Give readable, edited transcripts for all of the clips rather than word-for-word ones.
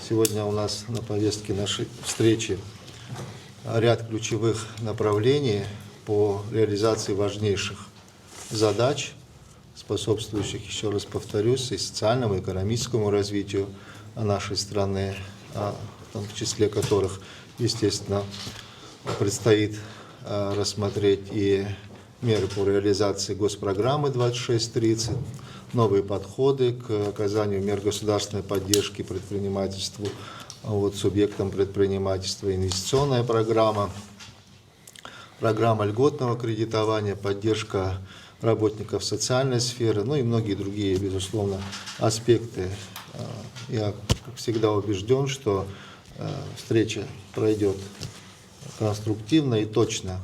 Сегодня у нас на повестке нашей встречи ряд ключевых направлений по реализации важнейших задач, способствующих, еще раз повторюсь, и социальному, и экономическому развитию нашей страны, в числе которых, естественно, предстоит рассмотреть и меры по реализации госпрограммы 2630, новые подходы к оказанию мер государственной поддержки предпринимательству, субъектам предпринимательства, инвестиционная программа, программа льготного кредитования, поддержка работников социальной сферы, и многие другие, безусловно, аспекты. Я, как всегда, убежден, что встреча пройдет конструктивно и точно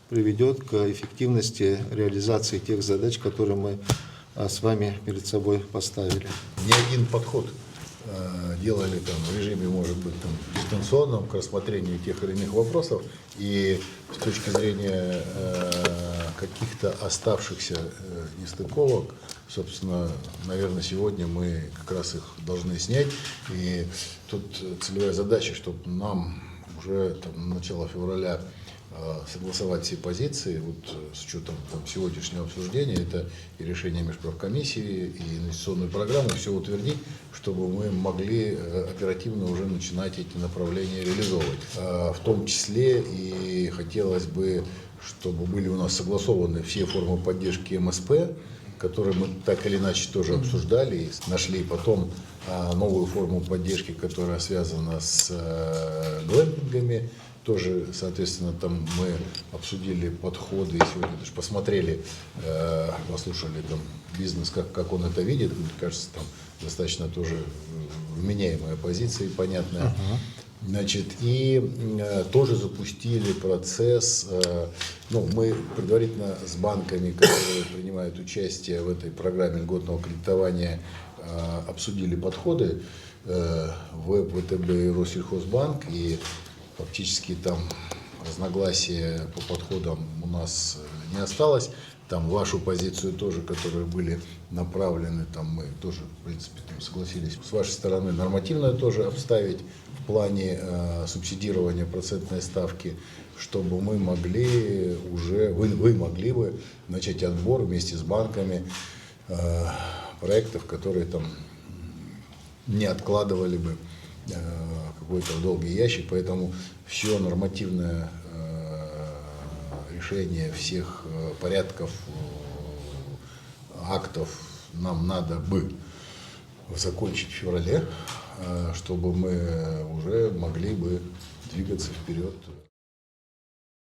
приведет к эффективности реализации тех задач, которые мы с вами перед собой поставили. Не один подход делали в режиме, может быть, дистанционном к рассмотрению тех или иных вопросов, и с точки зрения каких-то оставшихся нестыковок, собственно, наверное, сегодня мы как раз их должны снять. И тут целевая задача, чтобы нам уже на начало февраля согласовать все позиции, с учетом сегодняшнего обсуждения, это и решение межправкомиссии, и инвестиционную программу, все утвердить, чтобы мы могли оперативно уже начинать эти направления реализовывать. В том числе и хотелось бы, чтобы были у нас согласованы все формы поддержки МСП, которые мы так или иначе тоже обсуждали и нашли потом новую форму поддержки, которая связана с глэмпингами. Тоже, соответственно, мы обсудили подходы, и сегодня даже посмотрели, послушали бизнес, как он это видит. Мне кажется, достаточно тоже вменяемая позиция и понятная. И тоже запустили процесс, мы предварительно с банками, которые принимают участие в этой программе льготного кредитования, обсудили подходы в ВТБ и Россельхозбанк, и фактически разногласия по подходам у нас не осталось. Вашу позицию тоже, которые были направлены, мы тоже, в принципе, согласились с вашей стороны нормативно тоже обставить в плане субсидирования процентной ставки, чтобы мы могли вы могли бы начать отбор вместе с банками проектов, которые не откладывали бы какой-то долгий ящик, поэтому все нормативное решение всех порядков, актов нам надо бы закончить в феврале, чтобы мы уже могли бы двигаться вперед.